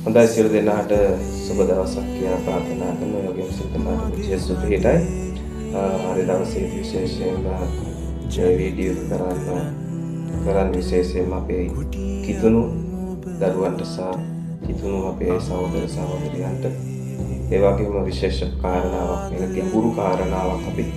හොඳයි සියලු දෙනාට සුබ දවසක් කියලා ප්‍රාර්ථනා කරනවා. යෝගයෙන් සිතමාන ජේසු පිටයි. හරි දවසේ විශේෂයෙන්ම මේ වීඩියෝ කරන්න විශේෂයෙන්ම අපේ කිතුණු දරුවන්ට සහ කිතුණු අපේ සහෝදර සහෝදරියන්ට ඒ වගේම විශේෂ කාරණාවක් මේක ගැඹුරු කාරණාවක් අපි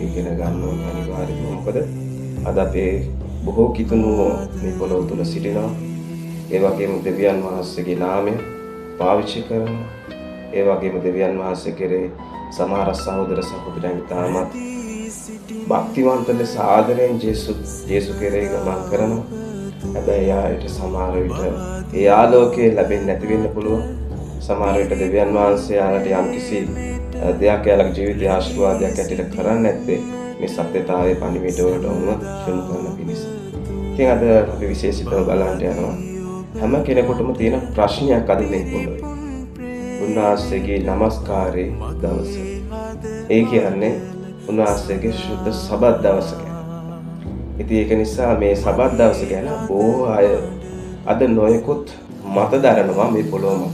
ඉගෙන ගන්න ඕනේ අනිවාර්යයෙන්ම. මොකද අද අපේ බොහෝ කිතුණු මේ පොළොව තුල සිටිනවා. ඒ වගේම දෙවියන් වහන්සේගේ නාමය පාවිච්චි කරනවා. ඒ වගේම දෙවියන් වහන්සේ කෙරේ සමහර සහෝදර සහෝදරයන් තාමත් භක්තිවන්ත ලෙස ආදරයෙන් ජේසු කෙරේ ගමන් කරනවා. හැබැයි යායට සමහර විට ඒ ආලෝකය ලැබෙන්නේ නැති වෙන්න පුළුවන්. සමහර විට දෙවියන් වහන්සේ යාලට යම්කිසි දෙයක් යාලගේ ජීවිතයේ ආශිර්වාදයක් ඇටියට කරන්නේ නැත්තේ මේ සත්‍යතාවයේ පණිවිඩ වලට වුණ යොමු කරන පිණිස. ඉතින් අද අපි විශේෂිතව බලන්න යනවා හැම කෙනෙකුටම තියෙන ප්‍රශ්නයක් අද මේ පොළොවේ. උන්වහන්සේගේ নমස්කාරේ දවස. ඒ කියන්නේ උන්වහන්සේගේ ශුද්ධ සබත් දවස ගැන. ඉතින් ඒක නිසා මේ සබත් දවස ගැන බොහෝ අය අද නොයෙකුත් මත දරනවා මේ පොළොව මත.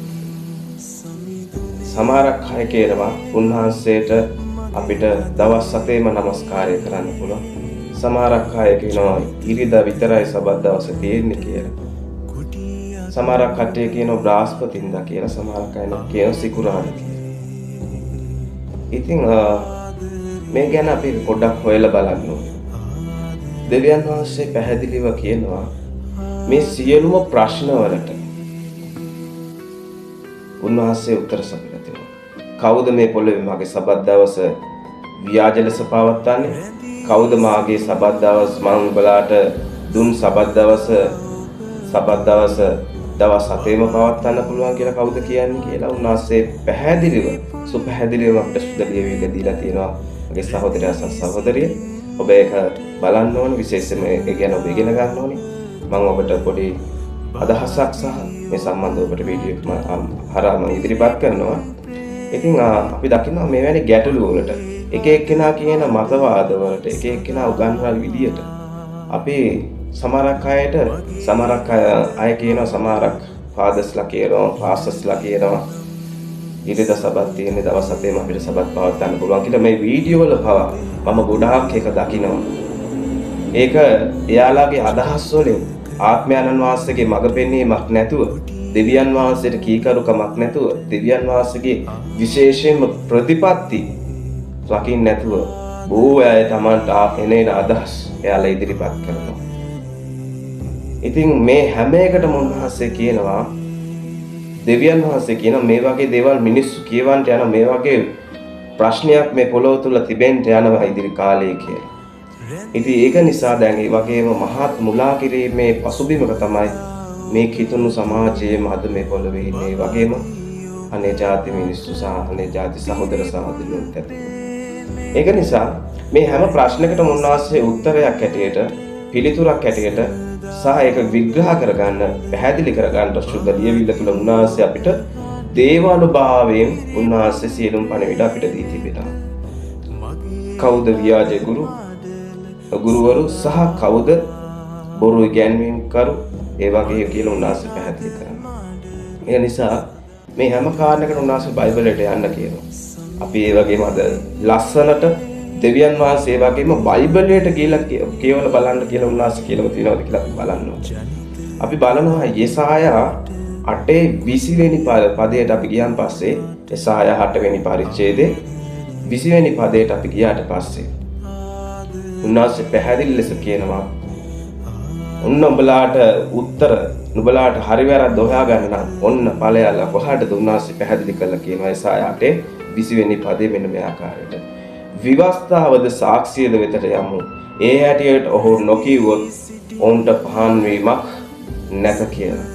සමහරක් අය කියනවා උන්වහන්සේට අපිට දවස් 7ෙම নমස්කාරය කරන්න පුළුවන්. සමහරක් අය කියනවා ඉරිදා විතරයි සබත් දවස තියෙන්නේ කියලා. සමහරක් කට්ටිය කියනවා බ්‍රහස්පතින්දා කියලා, සමහරක් අය කියනවා සිකුරාදා කියලා. ඉතින් මේ ගැන අපි පොඩ්ඩක් හොයලා බලන්න ඕනේ. දෙවියන් වහන්සේ පැහැදිලිව කියනවා මේ සියලුම ප්‍රශ්න වලට උන්වහන්සේ උත්තර සපයලා තියෙනවා. කවුද මේ පොළොවේ මගේ සබත් දවස ව්‍යාජ ලෙස පවත්වන්නේ? කවුද මාගේ සබත් දවස් මම උඹලාට දුන් සබත් දවස් 7ෙම පවත්වන්න පුළුවන් කියලා කවුද කියන්නේ කියලා උන්වහන්සේ පැහැදිලිව සුපැහැදිලිව අපිට සුද්ධ ලියවිල්ල දීලා තියෙනවා. මගේ සහෝදරයා සහ සහෝදරිය ඔබ ඒක බලන්න ඕනේ, විශේෂයෙන්ම ඒ ගැන ඔබ ඉගෙන ගන්න ඕනේ. මම ඔබට පොඩි අදහසක් සහ මේ සම්බන්ධව ඔබට වීඩියෝ එකක් හරහා මම ඉදිරිපත් කරනවා. ඉතින් අපි දකිනවා මේවැනි ගැටලු වලට එක එක්කෙනා කියන මතවාද වලට එක එක්කෙනා උගන්වන විදියට අපි සමහරක් අය කියනවා, සමහරක් ෆාදර්ස්ලා කියනවා, පාස්ටර්ස්ලා කියනවා ඉරිදා සබත් තියෙන දවස් 7ෙම අපිට සබත් පවත්වන්න පුළුවන් කියලා. මේ වීඩියෝ වල පවා මම ගොඩාක් එක දකිනවා. ඒක එයාලාගේ අදහස් වලින් ආත්මයන්න් වහන්සේගේ මඟ පෙන්වීමක් නැතුව, දෙවියන් වහන්සේට කීකරුකමක් නැතුව, දෙවියන් වහන්සේගේ විශේෂයෙන්ම ප්‍රතිපත්ති රකින්න නැතුව බොහෝ අය තමන්ට එන අදහස් එයාලා ඉදිරිපත් කරනවා. ඉතින් මේ හැම එකටම උන්වහන්සේ කියනවා, දෙවියන් වහන්සේ කියනවා මේ වගේ දේවල් මිනිස්සු කියවන්න යන මේ වගේ ප්‍රශ්නයක් මේ පොළොව තුල තිබෙන්න යනවා ඉදිරි කාලයේ කියලා. ඉතින් ඒක නිසා දැන් මේ වගේම මහත් මුලා කිරීමේ පසුබිමක තමයි මේ කිතුණු සමාජයේම අද මේ පොළොවේ ඉන්නේ. වගේම අනේ ජාති මිනිස්සු සහ අනේ ජාති සහෝදර සහෝදරියන්ට. ඒක නිසා මේ හැම ප්‍රශ්නයකටම උන්වහන්සේ උත්තරයක් ඇටියට, පිළිතුරක් ඇටියට සහ ඒක විග්‍රහ කරගන්න, පැහැදිලි කරගන්න සුද්ධ ලියවිල්ල තුල උන්වහන්සේ අපිට දේවානුභාවයෙන් උන්වහන්සේ සියලුම පණිවිඩ අපිට දී තිබෙනවා. කවුද ව්‍යාජ ගුරුවරු සහ කවුද බොරු ඉගැන්වීම් කරු, ඒ වගේ කියලා උන්වහන්සේ පැහැදිලි කරනවා. ඒ නිසා මේ හැම කාරණයකටම උන්වහන්සේ බයිබලයට යන්න කියනවා. අපි ඒ වගේම අද ලස්සනට දෙවියන් වහන්සේ ඒ වගේම බයිබලයට කියලා කියවලා බලන්න කියලා උන්වහන්සේ කියලා තියෙනවද කියලා අපි බලන්න ඕනේ. අපි බලනවා යෙසායා 8:20 වෙනි පදයට අපි ගියන් පස්සේ, යෙසායා 8 වෙනි පරිච්ඡේදයේ 20 වෙනි පදයට අපි ගියාට පස්සේ උන්වහන්සේ පැහැදිලි ලෙස කියනවා ඔන්න උඹලාට උත්තර, නුඹලාට හරි වැරද්ද හොයාගන්න නම් ඔන්න ඵලයලා කොහාටද උන්වහන්සේ පැහැදිලි කරලා කියනවා යෙසායා 8:20 වෙනි පදයේ මෙන්න මේ ආකාරයට. විවස්ථාවද සාක්ෂියද වෙතට යමු. ඒ හැටියට ඔහු නොකියවොත් ඔවුන්ට පහන් වීමක් නැත කියලා.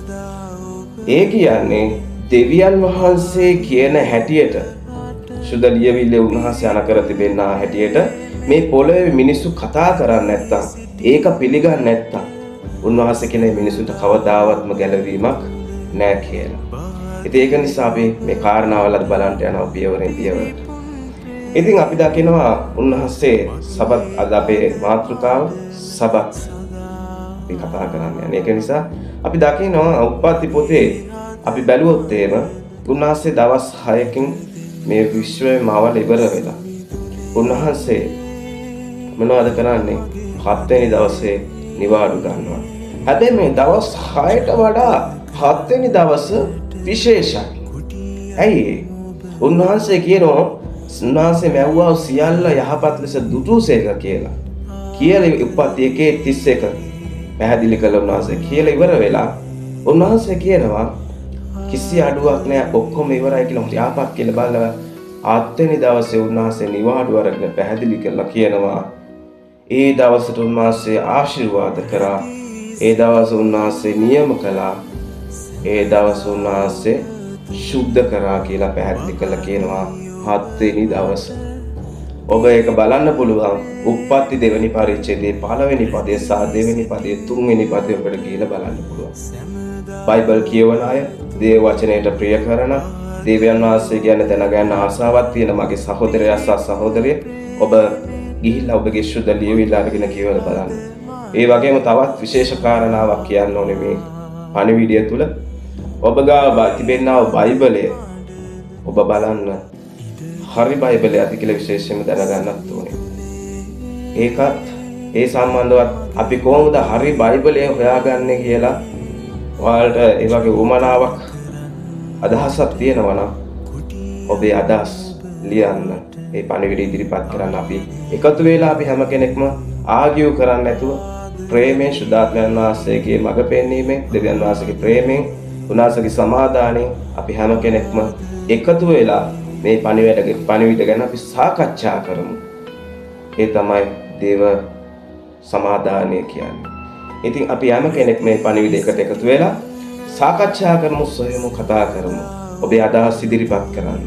ඒ කියන්නේ දෙවියන් වහන්සේ කියන හැටියට සුද්ධ ලියවිල්ලේ උන්වහන්සේ අනකර තිබෙනා හැටියට මේ පොළොවේ මිනිස්සු කතා කරන්නේ නැත්තම්, ඒක පිළිගන්නේ නැත්තම් උන්වහන්සේ කියන මිනිසුන්ට කවදාවත්ම ගැලවීමක් නැහැ කියලා. ඉතින් ඒක නිසා අපි මේ කාරණාවල් අද බලන්න යනවා පියවරෙන් පියවරට. ඉතින් අපි දකිනවා උන්වහන්සේ සබත්, අද අපේ මාතෘකාව සබත් අපි කතා කරන්නේ. ඒක නිසා අපි දකිනවා උප්පත්ති පොතේ අපි බැලුවොත් එහෙම උන්වහන්සේ දවස් 6කින් මේ විශ්වයේ මාවල ඉවර වෙලා උන්වහන්සේ මොනවද කරන්නේ? 7 වෙනි දවසේ නිවාඩු ගන්නවා. හැබැයි මේ දවස් 6ට වඩා 7 වෙනි දවස විශේෂයි. ඇයි? උන්වහන්සේ කියනවා උන්වහන්සේ මැව්වා සියල්ල යහපත් ලෙස දුටුසේක කියලා. කියලා උප්පත්ති 1:31 පැහැදිලි කළ උන්වහන්සේ කියලා ඉවර වෙලා උන්වහන්සේ කියනවා කිසි අඩුවක් නැහැ ඔක්කොම ඉවරයි කියලා යාපත් කියලා බලලා 7 වෙනි දවසේ උන්වහන්සේ නිවාඩු අරගෙන පැහැදිලි කරලා කියනවා ඒ දවසට උන්වහන්සේ ආශිර්වාද කරා ඒ දවස උන්වහන්සේ නියම කළා ඒ දවස උන්වහන්සේ සුද්ධ කරා කියලා පැහැදිලි කරලා කියනවා 7 වෙනි දවස. ඔබ ඒක බලන්න පුළුවන් උප්පත්ති 2 වෙනි පරිච්ඡේදයේ 1 වෙනි පදයේ සහ 2 වෙනි පදයේ 3 වෙනි පදයේ ඔබට ගිහලා බලන්න පුළුවන්. බයිබල් කියවන අය, දේව වචනයට ප්‍රිය කරන, දේවයන් වහන්සේ කියන්නේ දැනගන්න ආසාවක් තියෙන මගේ සහෝදරයා සහ සහෝදරිය ඔබ ගිහිල්ලා ඔබගේ සුද්ධ ලියවිලා අරගෙන කියවලා බලන්න. ඒ වගේම තවත් විශේෂ කාරණාවක් කියන්න ඕනේ මේ පණිවිඩය තුල. ඔබ ගාව තිබෙනා බයිබලය ඔබ බලන්න හරි බයිබලය ඇති කියලා විශේෂයෙන්ම දැනගන්නත් ඕනේ. ඒකත් ඒ සම්බන්ධවත් අපි කොහොමද හරි බයිබලය හොයාගන්නේ කියලා ඔයාලට ඒ වගේ උමනාවක් අදහසක් තියෙනවා නම් ඔබේ අදහස් ලියන්න. ඒ පණිවිඩය ඉදිරිපත් කරන්න අපි එකතු වෙලා අපි හැම කෙනෙක්ම ආගියු කරන්නේ නැතුව ප්‍රේමයෙන් සුදාත්මයන් වහන්සේගේ මඟ පෙන්වීමෙන් දෙවියන් වහන්සේගේ ප්‍රේමයෙන් උන්වහන්සේගේ සමාදානයෙන් අපි හැම කෙනෙක්ම එකතු වෙලා මේ පණිවිඩ ගැන අපි සාකච්ඡා කරමු. ඒ තමයි දේව සමාදානය කියන්නේ. ඉතින් අපි හැම කෙනෙක් මේ පණිවිඩයකට එකතු වෙලා සාකච්ඡා කරමු, සොයමු, කතා කරමු. ඔබේ අදහස් ඉදිරිපත් කරන්න.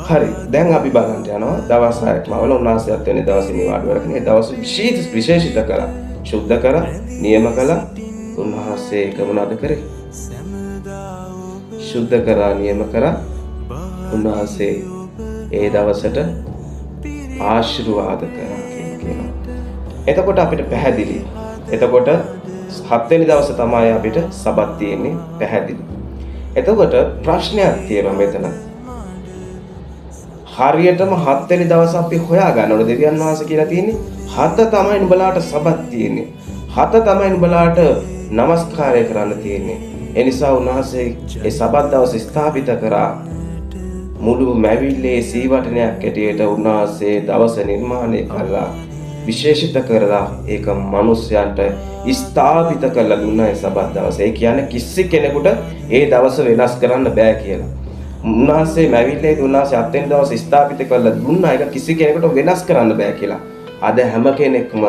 හරි. දැන් අපි බලන්න යනවා දවස් 6ක් මවල උන්වහන්සේ 7 වෙනි දවසේ නිවාඩු අරගෙන ඒ දවස් විශේෂිත කරා, සුද්ධ කරා, නියම කළා. උන්වහන්සේ ඒක මොනවද කරේ? සුද්ධ කරා, නියම කරා. උන්වහන්සේ ඒ දවසට ආශිර්වාද කරා කියනවා. එතකොට අපිට පැහැදිලි. එතකොට 7 වෙනි දවසේ තමයි අපිට සබත් තියෙන්නේ පැහැදිලි. එතකොට ප්‍රශ්නයක් තියෙනවා මෙතන. හරියටම 7 වෙනි දවස් අපි හොයා ගන්න ඕනේ. දෙවියන් වහන්සේ කියලා තියෙන්නේ 7 තමයි නුඹලාට සබත් තියෙන්නේ. 7 තමයි නුඹලාට নমස්කාරය කරන්න තියෙන්නේ. ඒ නිසා උන්වහන්සේ ඒ සබත් දවස් ස්ථාපිත කරා. මුළු මැවිල්ලේ සීවටනයක් ඇටියට උන්වහන්සේ දවස නිර්මාණය කළා. විශේෂිත කරලා ඒක මිනිස්යන්ට ස්ථාපිත කරලා දුන්නා ඒ සබත් දවස. ඒ කියන්නේ කිසි කෙනෙකුට ඒ දවස වෙනස් කරන්න බෑ කියලා. උන්වහන්සේ මැවිල්ලේ උන්වහන්සේ 7 වෙනි දවස් ස්ථාපිත කරලා දුන්නා. ඒක කිසි කෙනෙකුට වෙනස් කරන්න බෑ කියලා. අද හැම කෙනෙක්ම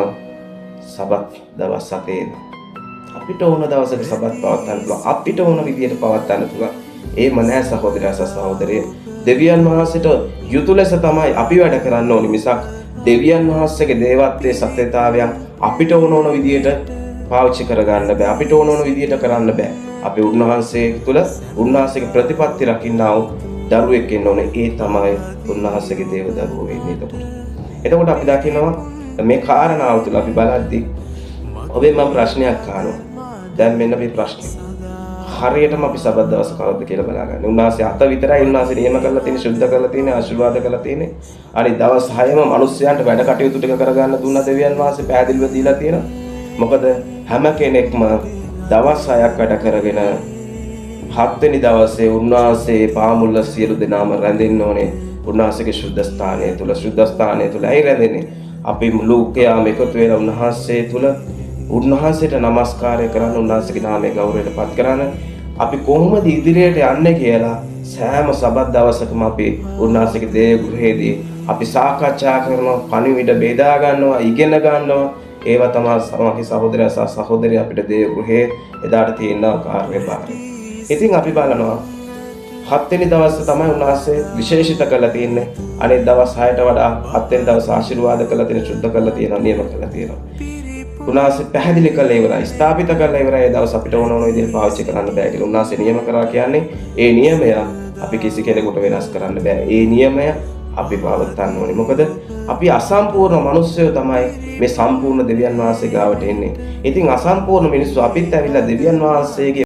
සබත් දවස් 7 අපිට ඕන දවසක සබත් පවත්වන්න පුළුවන්. අපිට ඕන විදියට පවත්වන්න පුළුවන්. ඒම නෑ සහෝදරයා සහ සහෝදරිය. දෙවියන් වහන්සේට යුතු ලෙස තමයි අපි වැඩ කරන්න ඕනි මිසක් දෙවියන් වහන්සේගේ දේවත්වයේ සත්‍යතාවයන් අපිට ඕන විදියට පාවිච්චි කරගන්න බෑ. අපිට ඕන විදියට කරන්න බෑ. අපි උන්වහන්සේ තුළ උන්වහන්සේගේ ප්‍රතිපත්ති රකින්නා වූ දරුවෙක් ඉන්න ඕනේ. ඒ තමයි උන්වහන්සේගේ දේව දරුවෝ වෙන්නේ. එතකොට අපි දකිනවා මේ කාරණාව තුළ අපි බලද්දී ඔබේ මම ප්‍රශ්නයක් අහනවා. දැන් මෙන්න මේ ප්‍රශ්නේ. හරියටම අපි සබත් දවස කවද්ද කියලා බලාගන්න. උන්වහන්සේ 7 විතරයි උන්වහන්සේ නියම කරලා තියෙන්නේ, සුද්ධ කරලා තියෙන්නේ, ආශිර්වාද කරලා තියෙන්නේ. අනිත් දවස් 6ම මිනිස්යන්ට වැඩ කටයුතු ටික කරගන්න දුන්න දෙවියන් වහන්සේ පැහැදිලිව දීලා තියෙනවා. මොකද හැම කෙනෙක්ම දවස් 6ක් වැඩ කරගෙන 7 වෙනි දවසේ උන්වහන්සේ පාමුල්ල සියලු දෙනාම රැඳෙන්න ඕනේ. උන්වහන්සේගේ සුද්ධ ස්ථානය තුල ඇයි රැඳෙන්නේ? අපි ලෝකයාම එකතු වෙලා උන්වහන්සේ තුල උන්වහන්සේට নমස්කාරය කරන්න, උන්වහන්සේගේ නාමයේ ගෞරවයට පත් කරන්න අපි කොහොමද ඉදිරියට යන්නේ කියලා සෑම සබත් දවසකම අපි උන්වහන්සේගේ දේව ගෘහයේදී අපි සාකච්ඡා කරනවා, පණිවිඩ බෙදා ගන්නවා, ඉගෙන ගන්නවා. ඒවා තමයි සමහර සහෝදරයා සහ සහෝදරිය අපිට දේව ගෘහයේ එදාට තියෙන කාර්යභාරය. ඉතින් අපි බලනවා 7 වෙනි දවසේ තමයි උන්වහන්සේ විශේෂිත කරලා තියෙන්නේ. අනිත් දවස් 6ට වඩා 7 වෙනි දවස් ආශිර්වාද කරලා තියෙන, සුද්ධ කරලා තියෙනවා, නියම කරලා තියෙනවා. උන්වහන්සේ පැහැදිලි කළා ඉවරයි, ස්ථාපිත කළා ඉවරයි. ඒ දවස් අපිට ඕන විදිහට පාවිච්චි කරන්න බෑ කියලා උන්වහන්සේ නියම කරා කියන්නේ ඒ නියමය අපි කිසි කෙනෙකුට වෙනස් කරන්න බෑ. ඒ නියමය අපි පවත්වන්න ඕනේ. මොකද අපි අසම්පූර්ණ මිනිස්සුયો තමයි මේ සම්පූර්ණ දෙවියන් වහන්සේ ගාවට එන්නේ. ඉතින් අසම්පූර්ණ මිනිස්සු අපිත් ඇවිල්ලා දෙවියන් වහන්සේගේ